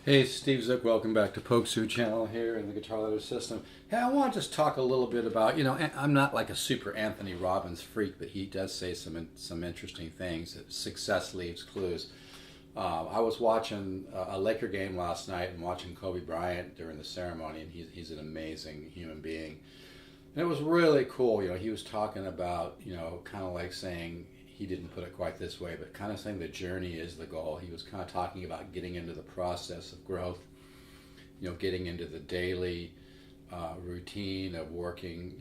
Hey, Steve Zook, welcome back to Pokesoo channel here in the Guitar Ladder System. Hey, I want to just talk a little bit about, I'm not like a super Anthony Robbins freak, but he does say some interesting things, that success leaves clues. I was watching a Laker game last night and watching Kobe Bryant during the ceremony, and he's an amazing human being. And it was really cool. He was talking about, kind of like saying, he didn't put it quite this way, but kind of saying the journey is the goal. He was kind of talking about getting into the process of growth, getting into the daily routine of working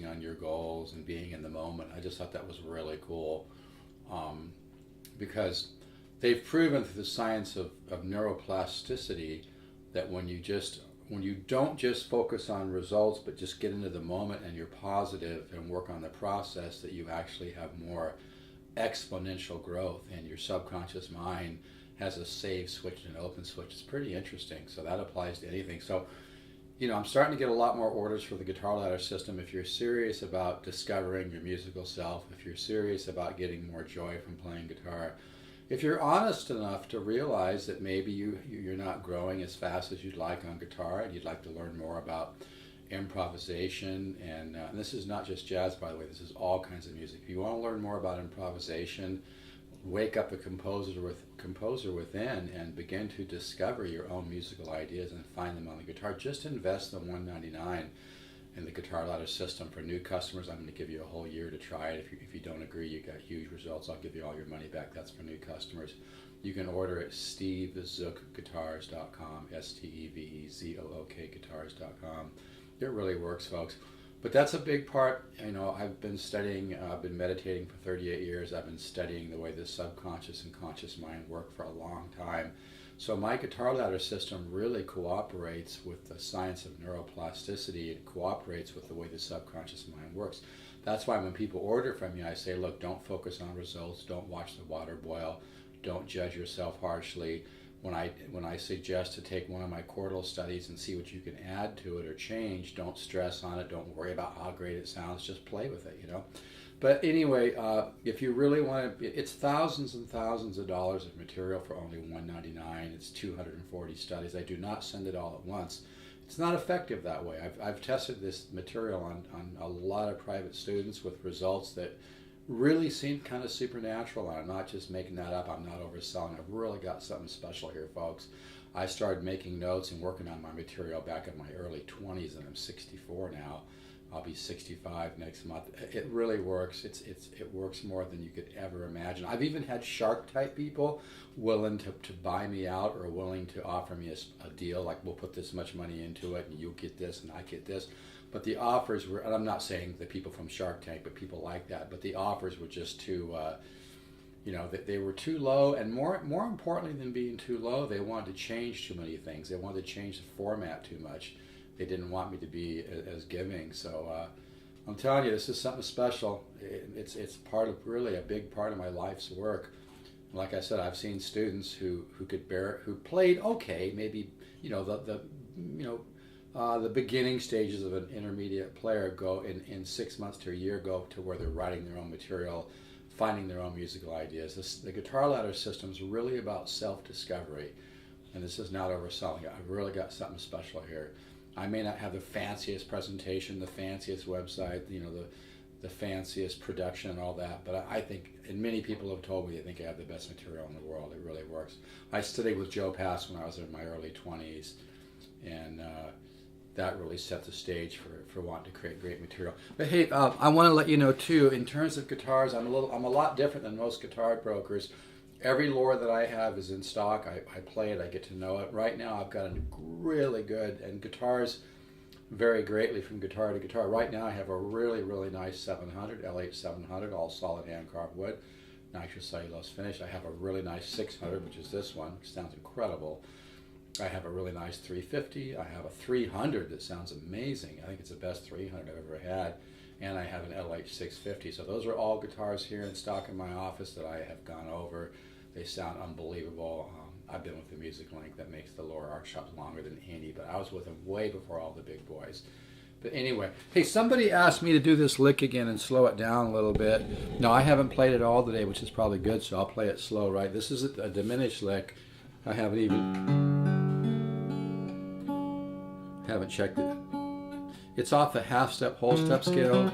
on your goals and being in the moment. I just thought that was really cool because they've proven through the science of neuroplasticity that when you don't just focus on results but just get into the moment and you're positive and work on the process, that you actually have more exponential growth, and your subconscious mind has a save switch and an open switch. It's pretty interesting. So that applies to anything. So I'm starting to get a lot more orders for the Guitar Ladder System. If you're serious about discovering your musical self, if you're serious about getting more joy from playing guitar, if you're honest enough to realize that maybe you're not growing as fast as you'd like on guitar, and you'd like to learn more about improvisation, and this is not just jazz, by the way, this is all kinds of music. If you want to learn more about improvisation, wake up the composer within and begin to discover your own musical ideas and find them on the guitar. Just invest the $199 in the Guitar Ladder System. For new customers, I'm going to give you a whole year to try it. If you don't agree, you got huge results, I'll give you all your money back. That's for new customers. You can order at stevezookguitars.com, STEVEZOOK guitars.com. It really works, folks. But that's a big part. I've been studying, I've been meditating for 38 years. I've been studying the way the subconscious and conscious mind work for a long time. So my Guitar Ladder System really cooperates with the science of neuroplasticity. It cooperates with the way the subconscious mind works. That's why when people order from me, I say, look, don't focus on results. Don't watch the water boil. Don't judge yourself harshly. When I suggest to take one of my chordal studies and see what you can add to it or change, don't stress on it. Don't worry about how great it sounds. Just play with it, But anyway, if you really want to, it's thousands and thousands of dollars of material for only $199. It's 240 studies. I do not send it all at once. It's not effective that way. I've tested this material on a lot of private students with results that really seem kind of supernatural. I'm not just making that up. I'm not overselling. I've really got something special here, folks. I started making notes and working on my material back in my early 20s, and I'm 64 now. I'll be 65 next month. It really works. It works more than you could ever imagine. I've even had shark type people willing to buy me out, or willing to offer me a deal, like, we'll put this much money into it and you'll get this and I get this. But the offers were, and I'm not saying the people from Shark Tank, but people like that, but the offers were just too, they were too low, and more importantly than being too low, they wanted to change too many things. They wanted to change the format too much. They didn't want me to be as giving. So I'm telling you, this is something special. It's part of, really a big part of my life's work. Like I said, I've seen students who played okay, maybe the beginning stages of an intermediate player go in 6 months to a year, go to where they're writing their own material, finding their own musical ideas. The Guitar Ladder System is really about self-discovery, and this is not overselling it. I've really got something special here. I may not have the fanciest presentation, the fanciest website, the fanciest production and all that, but I think, and many people have told me they think I have the best material in the world. It really works. I studied with Joe Pass when I was in my early 20s, and that really set the stage for wanting to create great material. But hey, I want to let you know too, in terms of guitars, I'm a lot different than most guitar brokers. Every lure that I have is in stock. I play it, I get to know it. Right now I've got a really good, and guitars vary greatly from guitar to guitar. Right now I have a really, really nice 700, LH 700, all solid hand carved wood, nitrocellulose finish. I have a really nice 600, which is this one, which sounds incredible. I have a really nice 350. I have a 300 that sounds amazing. I think it's the best 300 I've ever had. And I have an LH 650. So those are all guitars here in stock in my office that I have gone over. They sound unbelievable. I've been with the Music Link that makes the lower arch shops longer than any, but I was with them way before all the big boys. But anyway, hey, somebody asked me to do this lick again and slow it down a little bit. No, I haven't played it all today, which is probably good, so I'll play it slow, right? This is a diminished lick. I haven't even... Haven't checked it. It's off the half step, whole step scale.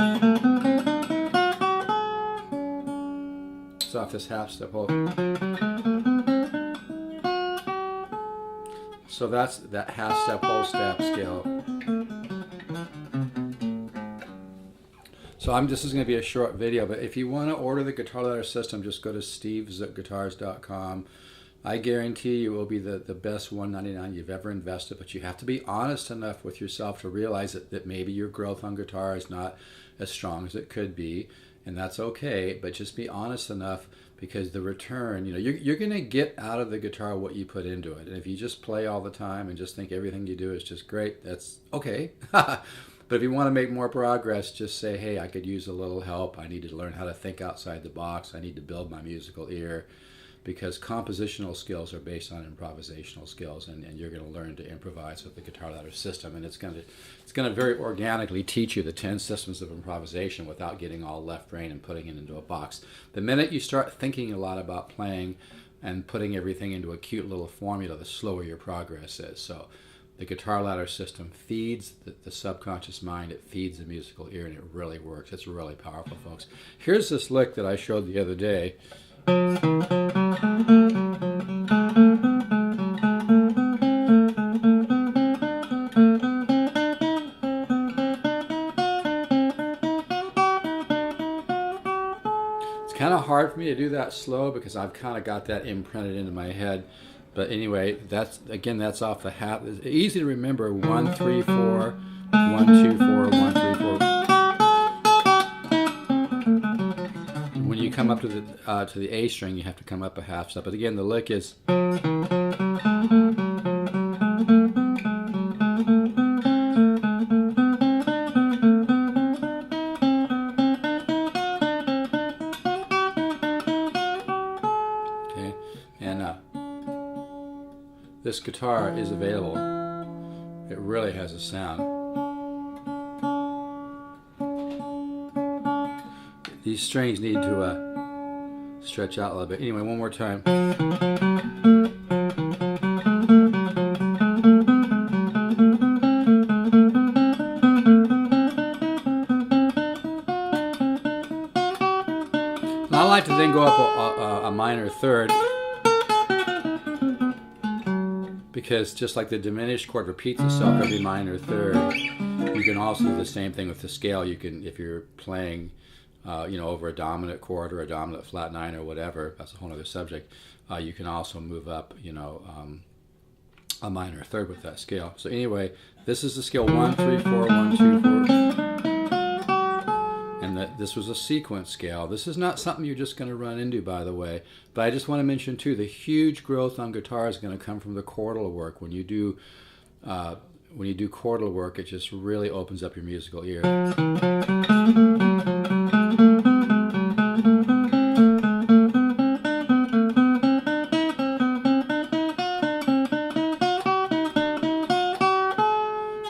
It's off this half step, whole. So that's that half step, whole step scale. So this is going to be a short video, but if you want to order the guitar ladder system, just go to stevesguitars.com. I guarantee you it will be the best $199 you've ever invested, but you have to be honest enough with yourself to realize that maybe your growth on guitar is not as strong as it could be, and that's okay, but just be honest enough, because the return, you're going to get out of the guitar what you put into it. And if you just play all the time and just think everything you do is just great, that's okay. But if you want to make more progress, just say, hey, I could use a little help. I need to learn how to think outside the box. I need to build my musical ear, because compositional skills are based on improvisational skills, and you're going to learn to improvise with the guitar ladder system, and it's going to very organically teach you the 10 systems of improvisation without getting all left brain and putting it into a box. The minute you start thinking a lot about playing and putting everything into a cute little formula, the slower your progress is. So the guitar ladder system feeds the subconscious mind, it feeds the musical ear, and it really works. It's really powerful, folks. Here's this lick that I showed the other day. It's kind of hard for me to do that slow because I've kind of got that imprinted into my head. But anyway, that's off the half. It's easy to remember. 1, 3, 4, 1, 2, 4, 1, 3, 4. When you come up to the A string, you have to come up a half step. But again, the lick is. Okay, and this guitar is available. It really has a sound. These strings need to stretch out a little bit. Anyway, one more time. And I like to then go up a minor third, because just like the diminished chord repeats itself every minor third, you can also do the same thing with the scale. You can, if you're playing over a dominant chord or a dominant flat 9 or whatever, that's a whole other subject, you can also move up, a minor third with that scale. So anyway, this is the scale 1, 3, 4, 1, 2, 4. And this was a sequence scale. This is not something you're just going to run into, by the way. But I just want to mention, too, the huge growth on guitar is going to come from the chordal work. When you do chordal work, it just really opens up your musical ear.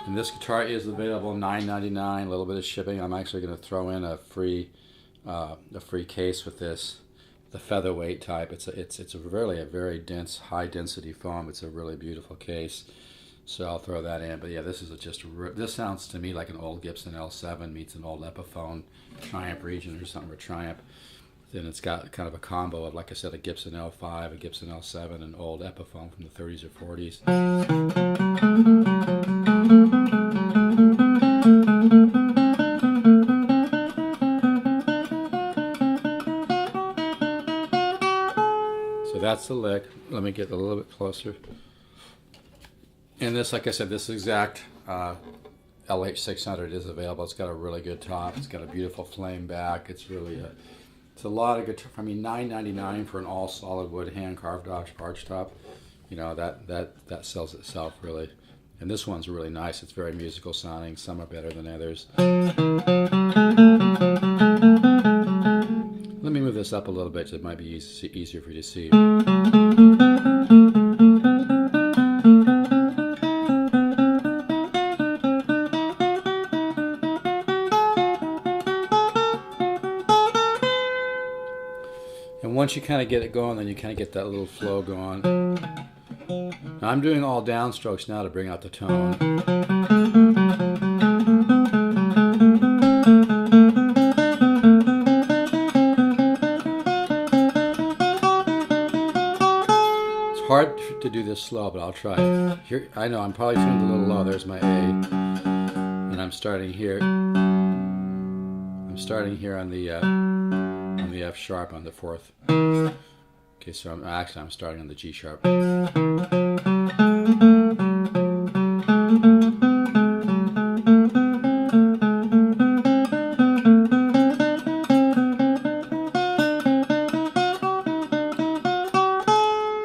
And this guitar is available $9.99, a little bit of shipping. I'm actually going to throw in a free case with this, the featherweight type. It's really a very dense, high density foam. It's a really beautiful case. So I'll throw that in. But yeah, this is this sounds to me like an old Gibson L7 meets an old Epiphone Triumph Regent or something, or Triumph. Then it's got kind of a combo of, like I said, a Gibson L5, a Gibson L7, an old Epiphone from the 30s or 40s. So that's the lick. Let me get a little bit closer. And this, like I said, this exact LH600 is available. It's got a really good top. It's got a beautiful flame back. It's really it's a lot of guitar. I mean, $9.99 for an all solid wood hand carved arch top. That sells itself really. And this one's really nice. It's very musical sounding. Some are better than others. Let me move this up a little bit so it might be easier for you to see. And once you kind of get it going, then you kind of get that little flow going. Now I'm doing all downstrokes now to bring out the tone. hard to do this slow, but I'll try. Here, I know I'm probably tuned a little low. There's my A, and I'm starting here. I'm starting here on the F sharp on the 4th. Okay, so I'm starting on the G sharp.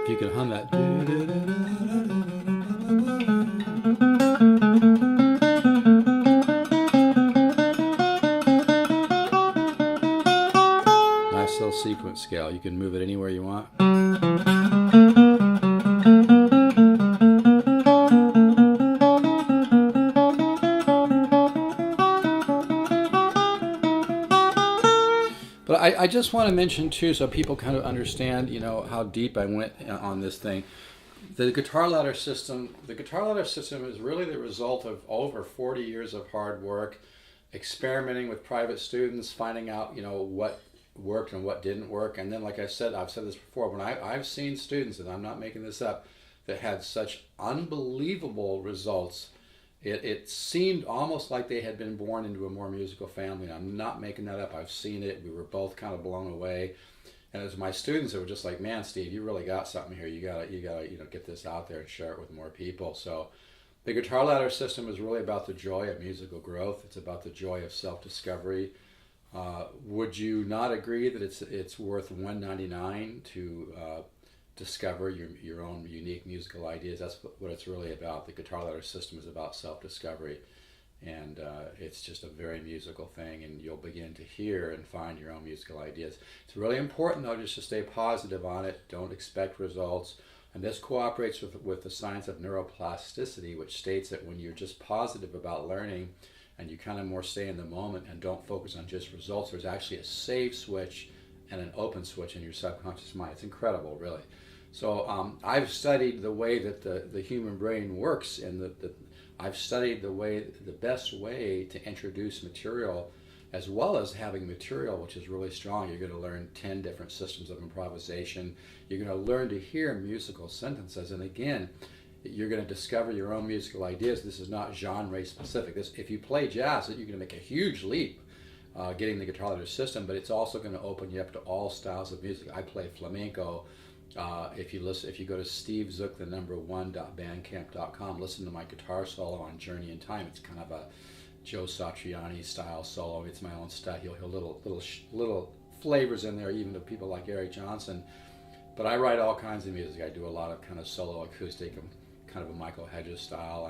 If you can hum that. Nice little sequence scale. You can move it anywhere you want. But I just want to mention too, so people kind of understand, you know, how deep I went on this thing. The guitar ladder system is really the result of over 40 years of hard work, experimenting with private students, finding out, you know, what worked and what didn't work. And then, like I said, I've said this before, when I've seen students, and I'm not making this up, that had such unbelievable results. It seemed almost like they had been born into a more musical family. I'm not making that up. I've seen it. We were both kind of blown away. And it was my students that were just like, "Man, Steve, you really got something here. You gotta, you know, get this out there and share it with more people." So, the guitar ladder system is really about the joy of musical growth. It's about the joy of self-discovery. Would you not agree that it's worth $199 to discover your own unique musical ideas? That's what it's really about. The guitar ladder system is about self-discovery, and it's just a very musical thing, and you'll begin to hear and find your own musical ideas. It's really important though just to stay positive on it. Don't expect results, and this cooperates with the science of neuroplasticity, which states that when you're just positive about learning and you kind of more stay in the moment and don't focus on just results, there's actually a save switch and an open switch in your subconscious mind. It's incredible, really. So I've studied the way that the human brain works, and I've studied the best way to introduce material, as well as having material which is really strong. You're going to learn 10 different systems of improvisation. You're going to learn to hear musical sentences, and again, you're going to discover your own musical ideas. This is not genre specific. If you play jazz, you're going to make a huge leap getting the guitar ladder system, but it's also going to open you up to all styles of music. I play flamenco. If you go to stevezook1.bandcamp.com, listen to my guitar solo on Journey in Time. It's kind of a Joe Satriani style solo. It's my own style. He'll little flavors in there, even to people like Eric Johnson. But I write all kinds of music. I do a lot of kind of solo acoustic, kind of a Michael Hedges style.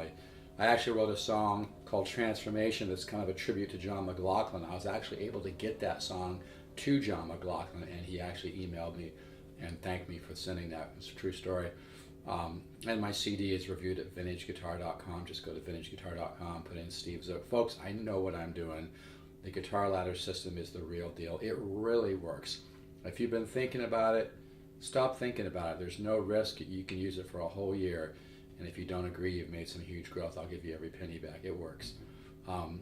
I actually wrote a song called Transformation that's kind of a tribute to John McLaughlin. I was actually able to get that song to John McLaughlin, and he actually emailed me and thanked me for sending that. It's a true story. And my CD is reviewed at vintageguitar.com. Just go to vintageguitar.com, put in Steve Zook. Folks, I know what I'm doing. The guitar ladder system is the real deal. It really works. If you've been thinking about it, stop thinking about it. There's no risk. You can use it for a whole year. And if you don't agree, you've made some huge growth. I'll give you every penny back. It works.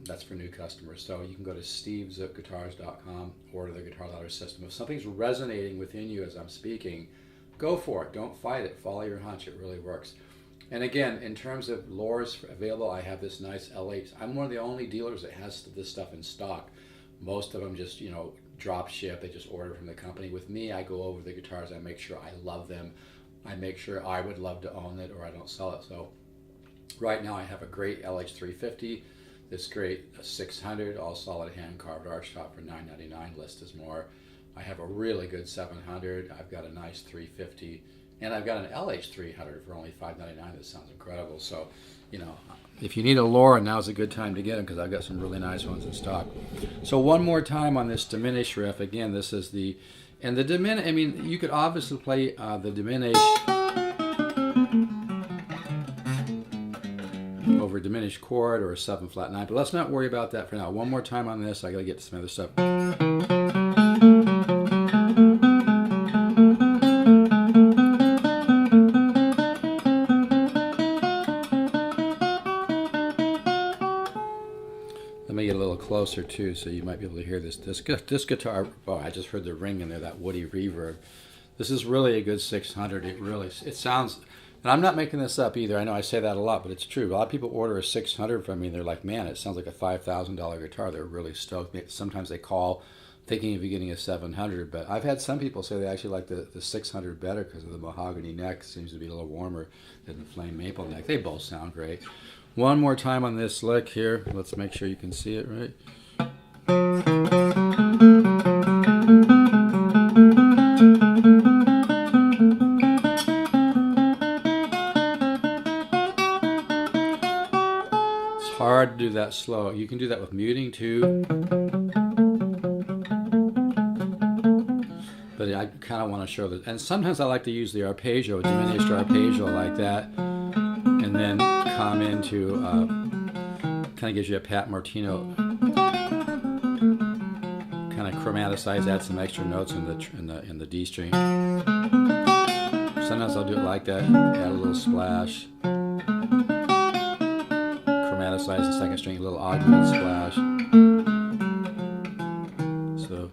That's for new customers. So you can go to stevezookguitars.com, order the guitar ladder system. If something's resonating within you as I'm speaking, go for it. Don't fight it. Follow your hunch. It really works. And again, in terms of lures available, I have this nice L8. I'm one of the only dealers that has this stuff in stock. Most of them just, you know, drop ship. They just order from the company. With me, I go over the guitars. I make sure I love them. I make sure I would love to own it, or I don't sell it. So right now I have a great LH350. This great 600, all solid hand-carved archtop for $9.99. List is more. I have a really good 700. I've got a nice 350, and I've got an LH300 for only $5.99. That sounds incredible. So, you know, if you need a Laura, now's a good time to get them because I've got some really nice ones in stock. So one more time on this diminished riff. Again, this is the diminish. I mean, you could obviously play the diminish over a diminished chord or a 7-flat-9, but let's not worry about that for now. One more time on this. I got to get to some other stuff. Let me get a little closer too, so you might be able to hear this. This guitar. Oh, I just heard the ring in there. That woody reverb. This is really a good 600. It sounds, and I'm not making this up either. I know I say that a lot, but it's true. A lot of people order a 600 from me, and they're like, man, it sounds like a $5,000 guitar. They're really stoked. Sometimes they call thinking of getting a 700, but I've had some people say they actually like the 600 better because of the mahogany neck. Seems to be a little warmer than the flame maple neck. They both sound great. One more time on this lick here. Let's make sure you can see it right. It's hard to do that slow. You can do that with muting too. But I kind of want to show that. And sometimes I like to use the arpeggio, diminished arpeggio like that, and then come into, kind of gives you a Pat Martino, kind of chromaticize, add some extra notes in the D string. Sometimes I'll do it like that, add a little splash, chromaticize the second string, a little augment splash. So.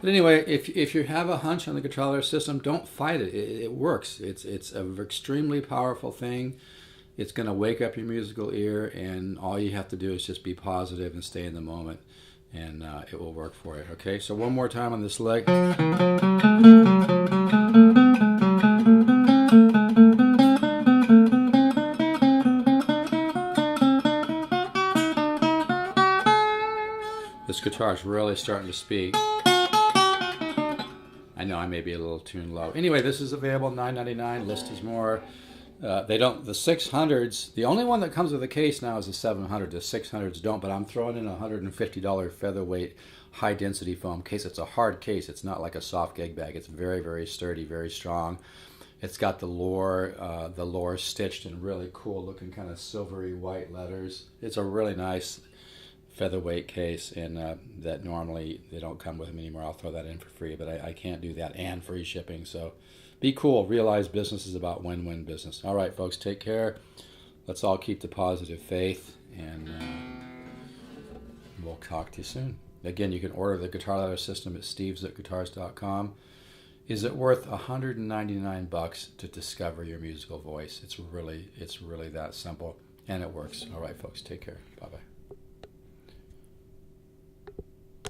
But anyway, if you have a hunch on the guitar system, don't fight it. It works. It's an extremely powerful thing. It's going to wake up your musical ear, and all you have to do is just be positive and stay in the moment, and it will work for you. Okay, so one more time on this leg. This guitar is really starting to speak. I know I may be a little tuned low. Anyway, this is available $9.99. List is more. They don't. The 600s. The only one that comes with a case now is the 700. The 600s don't. But I'm throwing in a $150 featherweight high density foam case. It's a hard case. It's not like a soft gig bag. It's very, very sturdy, very strong. It's got the lore stitched in really cool looking kind of silvery white letters. It's a really nice featherweight case, and that normally they don't come with them anymore. I'll throw that in for free, but I can't do that and free shipping. So be cool. Realize business is about win-win business. All right, folks, take care. Let's all keep the positive faith, and we'll talk to you soon. Again, you can order the guitar ladder system at steves@guitars.com. Is it worth $199 to discover your musical voice? It's really that simple, and it works. All right, folks, take care. Bye-bye.